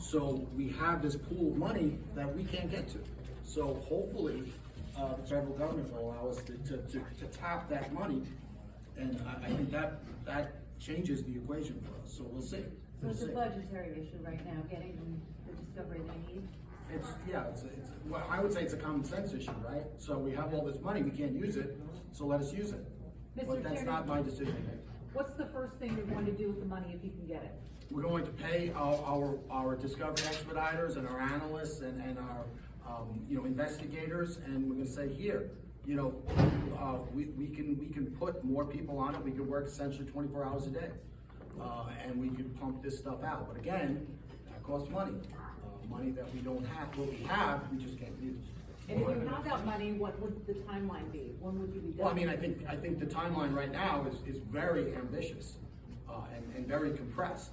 So we have this pool of money that we can't get to. So hopefully, the federal government will allow us to tap that money. And I think that changes the equation for us, so we'll see. So it's a budgetary issue right now, getting them the discovery they need? Well, I would say it's a common sense issue, right? So we have all this money, we can't use it, so let us use it. But that's not my decision to make. What's the first thing you're going to do with the money if you can get it? We're going to pay our discovery expediters and our analysts and our investigators, and we're going to say, here, we can put more people on it. We can work essentially 24 hours a day, and we can pump this stuff out. But again, that costs money, money that we don't have. What we have, we just can't use. And if you found out money, what would the timeline be? When would you be done? Well, I mean, I think the timeline right now is very ambitious and very compressed.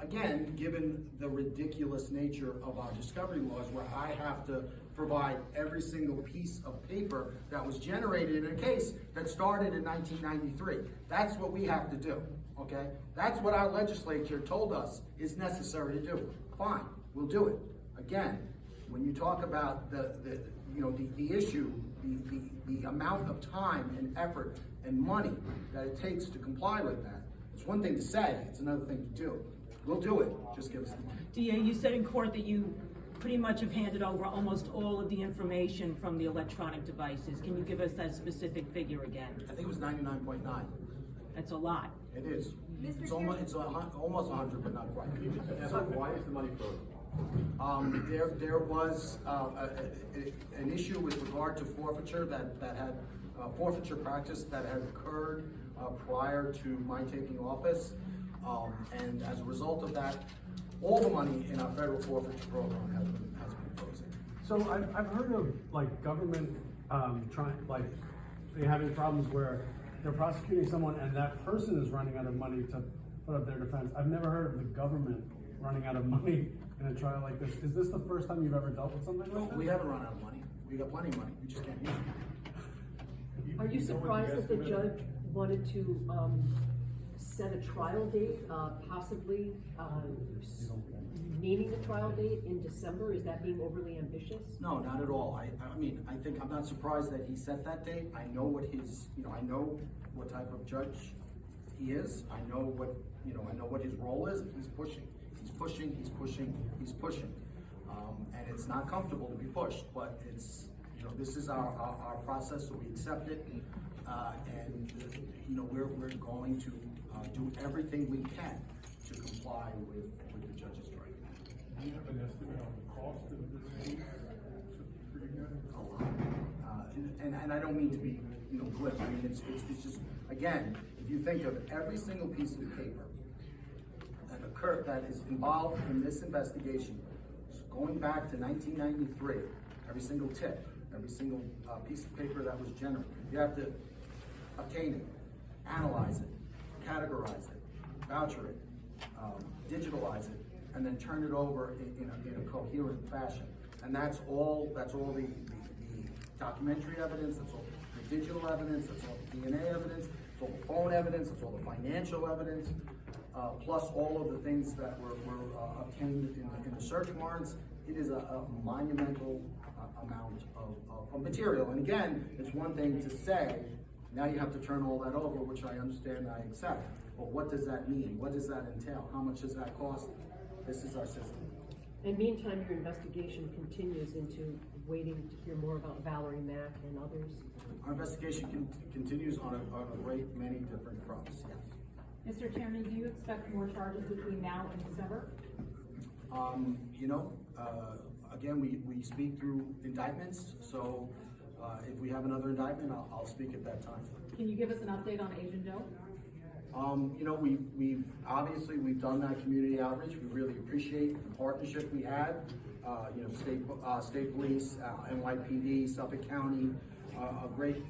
Again, given the ridiculous nature of our discovery laws, where I have to provide every single piece of paper that was generated in a case that started in 1993. That's what we have to do, okay? That's what our legislature told us is necessary to do. Fine, we'll do it. Again, when you talk about the issue, the amount of time and effort and money that it takes to comply with that, it's one thing to say, it's another thing to do. We'll do it, just give us the money. DA, you said in court that you pretty much have handed over almost all of the information from the electronic devices. Can you give us that specific figure again? I think it was 99.9. That's a lot. It is. It's almost 100, but not quite. So why is the money frozen? There was an issue with regard to forfeiture that had forfeiture practice that had occurred prior to my taking office. And as a result of that, all the money in our federal forfeiture program has been frozen. So I've heard of government they having problems where they're prosecuting someone and that person is running out of money to put up their defense. I've never heard of the government running out of money in a trial like this. Is this the first time you've ever dealt with something like that? We haven't run out of money. We got plenty of money. We just can't use it. Are you surprised that the judge wanted to set a trial date, possibly naming the trial date in December? Is that being overly ambitious? No, not at all. I mean, I think I'm not surprised that he set that date. I know what his, I know what type of judge he is. I know what his role is. He's pushing. He's pushing. He's pushing. He's pushing. And it's not comfortable to be pushed, but it's, this is our process, so we accept it. And we're going to do everything we can to comply with the judge's directive. Do you have an estimate on the cost of this case for you guys? A lot. And I don't mean to be, glib. I mean, it's just, again, if you think of every single piece of paper that is involved in this investigation, going back to 1993, every single tip, every single piece of paper that was generated, you have to obtain it, analyze it, categorize it, voucher it, digitalize it, and then turn it over in a coherent fashion. And that's all the documentary evidence, that's all the digital evidence, that's all the DNA evidence, that's all the phone evidence, that's all the financial evidence, plus all of the things that were obtained in the search warrants. It is a monumental amount of material. And again, it's one thing to say, now you have to turn all that over, which I understand and I accept. But what does that mean? What does that entail? How much does that cost? This is our system. And meantime, your investigation continues into waiting to hear more about Valerie Mack and others? Our investigation continues on a great many different fronts, yes. Mr. Tierney, do you expect more charges between now and December? Again, we speak through indictments, so if we have another indictment, I'll speak at that time. Can you give us an update on Agent Joe? We've done that community outreach. We really appreciate the partnership we had. State police, NYPD, Suffolk County, a great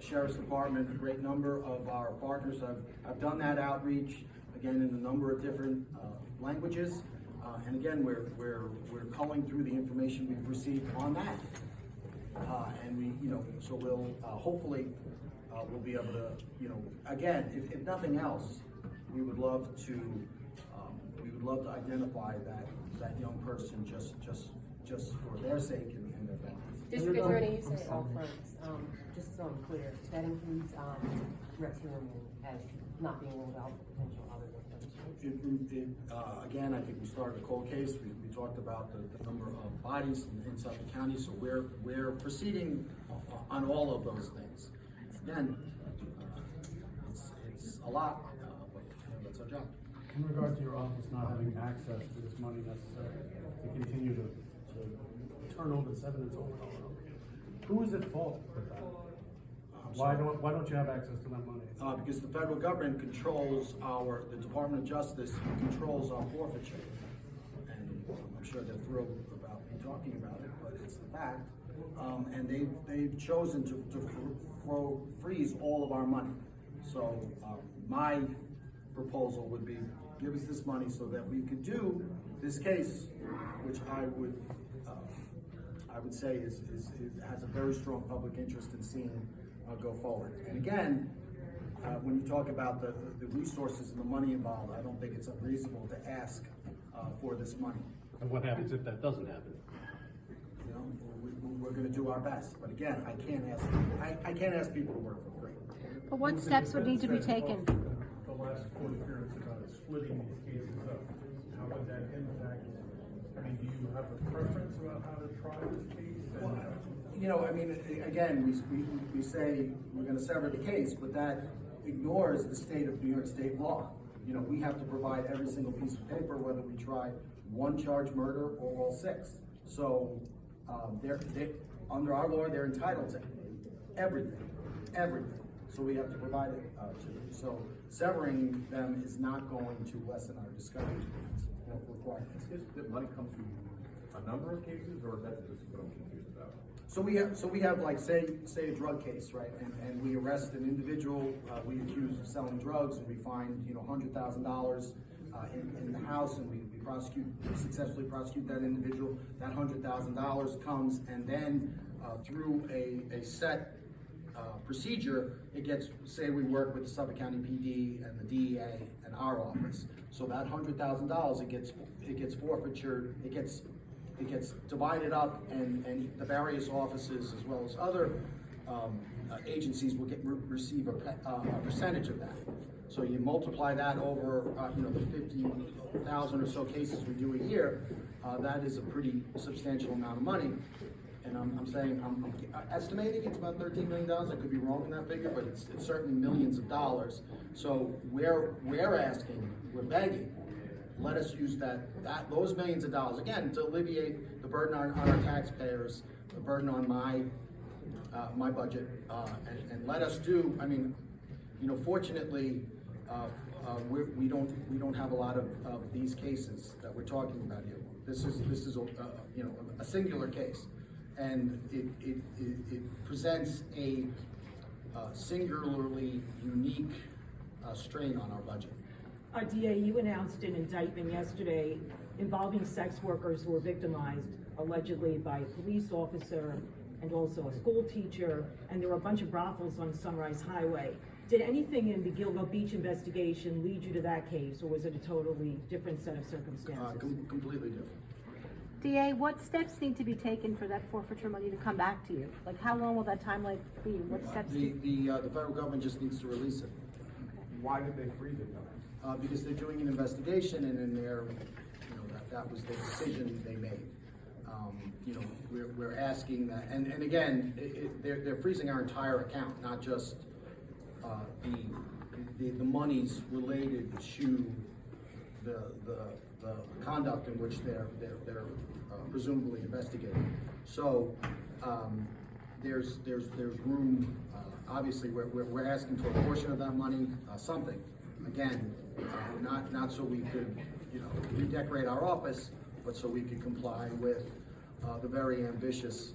sheriff's department, a great number of our partners have done that outreach, again, in a number of different languages. And again, we're culling through the information we've received on that. So we'll hopefully we'll be able to, again, if nothing else, we would love to identify that that young person just for their sake and their families. District Attorney, you say all firms, just so I'm clear, that includes, Ray Tierney as not being ruled out for potential other victims, right? Again, I think we started a cold case. We talked about the number of bodies in Suffolk County, so we're proceeding on all of those things. Again, it's a lot, but that's our job. In regard to your office not having access to this money necessary to continue to turn over the evidence over and over and over again, who is at fault for that? Why don't you have access to that money? Because the federal government controls the Department of Justice controls our forfeiture. And I'm sure they're thrilled about me talking about it, but it's the fact. And they've chosen to freeze all of our money. So my proposal would be, give us this money so that we could do this case, which I would say has a very strong public interest in seeing go forward. And again, when you talk about the resources and the money involved, I don't think it's unreasonable to ask for this money. And what happens if that doesn't happen? You know, we're going to do our best. But again, I can't ask people to work for free. But what steps would need to be taken? The last court appearance about splitting these cases up, how would that impact, I mean, do you have a preference about how to try this case? You know, I mean, again, we say we're going to sever the case, but that ignores the state of New York State law. You know, we have to provide every single piece of paper, whether we try one charge murder or all six. So, under our law, they're entitled to everything. So we have to provide it to them. So severing them is not going to lessen our discovery requirements. Is that money comes from a number of cases, or that's just what I'm confused about? So we have like say a drug case, right? And we arrest an individual we accuse of selling drugs, and we find $100,000 in the house, and we successfully prosecute that individual. That $100,000 comes, and then through a set procedure, it gets, say we work with the Suffolk County PD and the DEA and our office. So that $100,000, it gets forfeiture, it gets divided up, and the various offices as well as other agencies will receive a percentage of that. So you multiply that over the 50,000 or so cases we do a year. That is a pretty substantial amount of money. And I'm saying, I'm estimating it's about $13 million. I could be wrong in that figure, but it's certainly millions of dollars. So we're begging, let us use those millions of dollars, again, to alleviate the burden on our taxpayers, the burden on my budget, and let us do, I mean, fortunately, we don't have a lot of these cases that we're talking about here. This is a singular case. And it presents a singularly unique strain on our budget. DA, you announced an indictment yesterday involving sex workers who were victimized allegedly by a police officer and also a school teacher, and there were a bunch of brothels on Sunrise Highway. Did anything in the Gilgo Beach investigation lead you to that case, or was it a totally different set of circumstances? Completely different. DA, what steps need to be taken for that forfeiture money to come back to you? Like, how long will that timeline be? What steps? The federal government just needs to release it. Why did they freeze it? Because they're doing an investigation, and in their, that was the decision they made. We're asking that, and again, they're freezing our entire account, not just the monies related to the conduct in which they're presumably investigating. So there's room. Obviously, we're asking for a portion of that money, something. Again, not so we could redecorate our office, but so we could comply with the very ambitious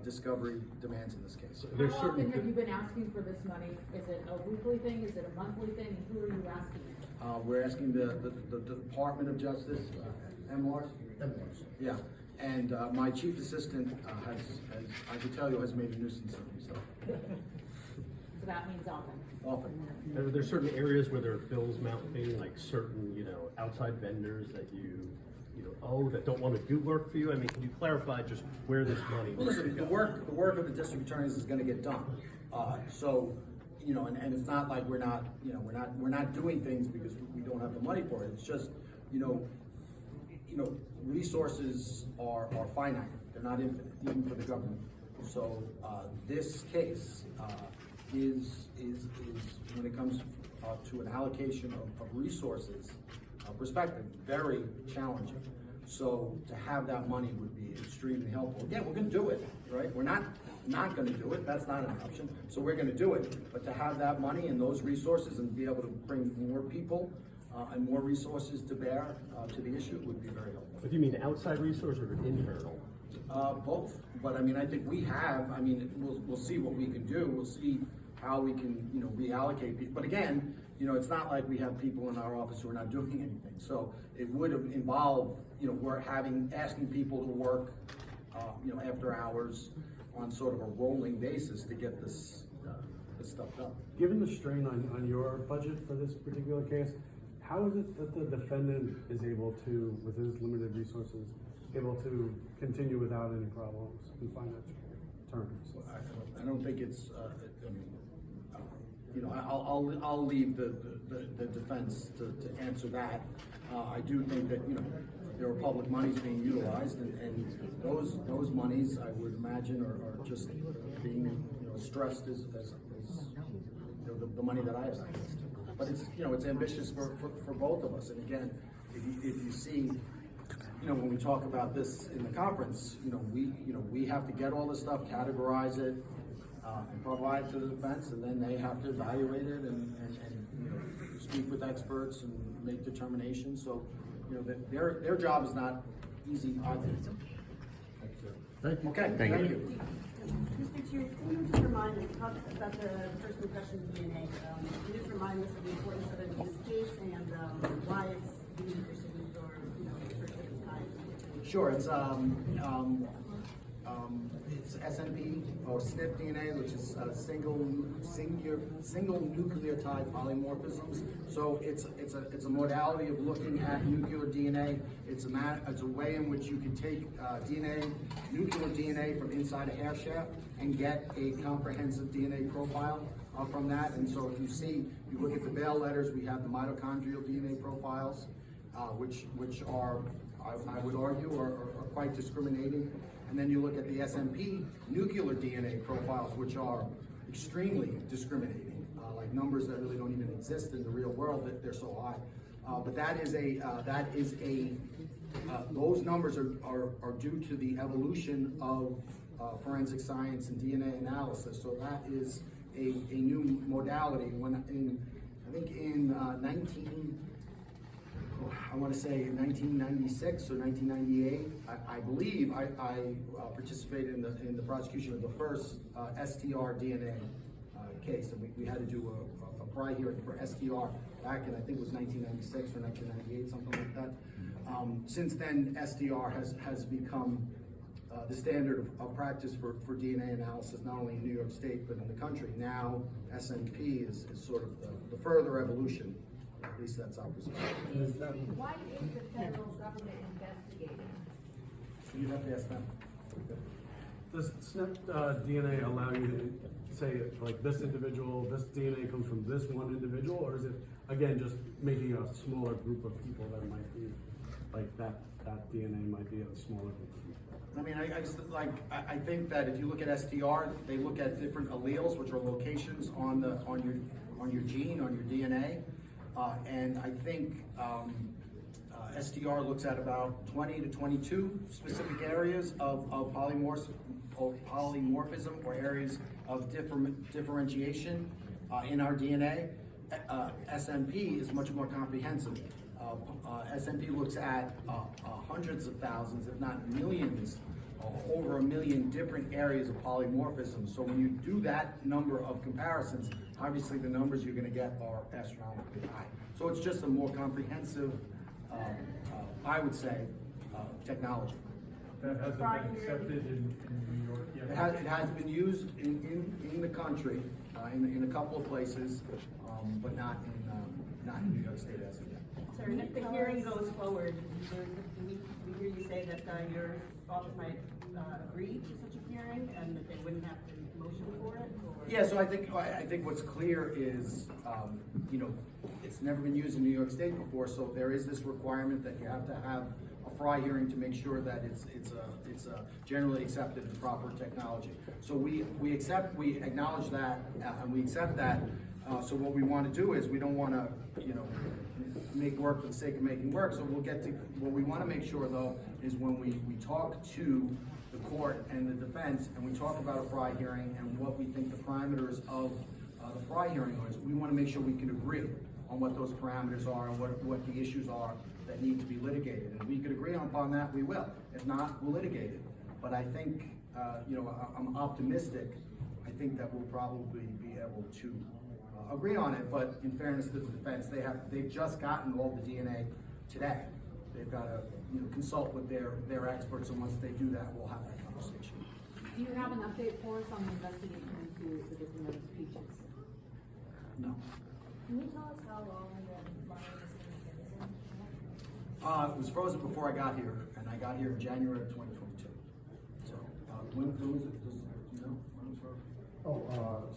discovery demands in this case. How often have you been asking for this money? Is it a weekly thing? Is it a monthly thing? And who are you asking it? We're asking the Department of Justice, MLARS? Yeah, and my chief assistant has, I can tell you, has made a nuisance of himself. So that means often. Often. Are there certain areas where there are bills mounting, like certain, outside vendors that you owe that don't want to do work for you? I mean, can you clarify just where this money? Well, listen, the work of the district attorneys is gonna get done. So, and it's not like we're not doing things because we don't have the money for it. It's just, resources are finite. They're not infinite, even for the government. So, this case, is when it comes to an allocation of resources perspective, very challenging. So to have that money would be extremely helpful. Again, we're gonna do it, right? We're not gonna do it, that's not an option, so we're gonna do it. But to have that money and those resources and be able to bring more people and more resources to bear to the issue would be very helpful. But do you mean outside resource or internal? Both, but I mean, I think we have, we'll see what we can do, we'll see how we can, reallocate people. But again, it's not like we have people in our office who are not doing anything. So it would involve, we're asking people to work, after hours on sort of a rolling basis to get this stuff done. Given the strain on your budget for this particular case, how is it that the defendant is able to, with his limited resources, able to continue without any problems in financial terms? I don't think it's, I'll leave the defense to answer that. I do think that, there are public monies being utilized and those monies, I would imagine, are just being, stressed as the money that I have access to. But it's ambitious for both of us. And again, if you see, when we talk about this in the conference, we have to get all this stuff, categorize it, and provide to the defense, and then they have to evaluate it and speak with experts and make determinations. So, their job is not easy either. Thank you. Okay, thank you. Mr. Chair, can you just remind us, talk about the first impression of DNA? Can you just remind us of the importance of it in this case and why it's being pursued or, for this time? Sure, it's SNP or SNP DNA, which is single nucleotide polymorphisms. So it's a modality of looking at nuclear DNA. It's a way in which you can take nuclear DNA from inside a hair shaft and get a comprehensive DNA profile from that. And so if you look at the Bell letters, we have the mitochondrial DNA profiles, which are, I would argue, are quite discriminating. And then you look at the SMP nuclear DNA profiles, which are extremely discriminating, like numbers that really don't even exist in the real world. That they're so high. But those numbers are due to the evolution of forensic science and DNA analysis. So that is a new modality. I think in 1996 or 1998, I believe I participated in the prosecution of the first STR DNA case, and we had to do a prior hearing for STR back in, I think it was 1996 or 1998, something like that. Since then, STR has become the standard of practice for DNA analysis, not only in New York State, but in the country. Now, SNP is sort of the further evolution. At least that's our perspective. Why is the federal government investigating? You have to ask them. Does SNP DNA allow you to say, like, this DNA comes from this one individual, or is it, again, just making a smaller group of people that might be, like, that DNA might be a smaller group of people? I think that if you look at STR, they look at different alleles, which are locations on your gene, on your DNA. And I think STR looks at about 20 to 22 specific areas of polymorphism or areas of differentiation in our DNA. SMP is much more comprehensive. SMP looks at hundreds of thousands, if not millions, over 1 million different areas of polymorphism. So when you do that number of comparisons, obviously the numbers you're going to get are astronomically high. So it's just a more comprehensive, I would say, technology. That hasn't been accepted in New York yet? It has been used in the country, in a couple of places, but not in New York State as of yet. Sir, and if the hearing goes forward, we hear you say that your office might agree to such a hearing and that they wouldn't have to motion for it? Or? Yeah, so I think what's clear is, you know, it's never been used in New York State before, so there is this requirement that you have to have a FRI hearing to make sure that it's a generally accepted and proper technology. So we acknowledge that, and we accept that. So what we want to do is, we don't want to, you know, make work for the sake of making work. So we'll get to, what we want to make sure though, is when we talk to the court and the defense, and we talk about a FRI hearing and what we think the parameters of the FRI hearing is, we want to make sure we can agree on what those parameters are and what the issues are that need to be litigated. And if we could agree upon that, we will. If not, we'll litigate it. But I think, you know, I'm optimistic. I think that we'll probably be able to agree on it. But in fairness to the defense, they've just gotten all the DNA today. They've got to, you know, consult with their experts, and once they do that, we'll have that conversation. Do you have an update for us on the investigation into the victim of speeches? No. Can you tell us how long the money was being frozen? It was frozen before I got here, and I got here in January of 2022. So, when was it? Do you know when it was frozen?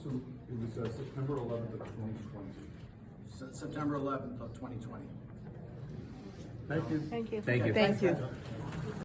So it was September 11th of 2020. September 11th of 2020. Thank you. Thank you. Thank you. Okay, thanks, guys.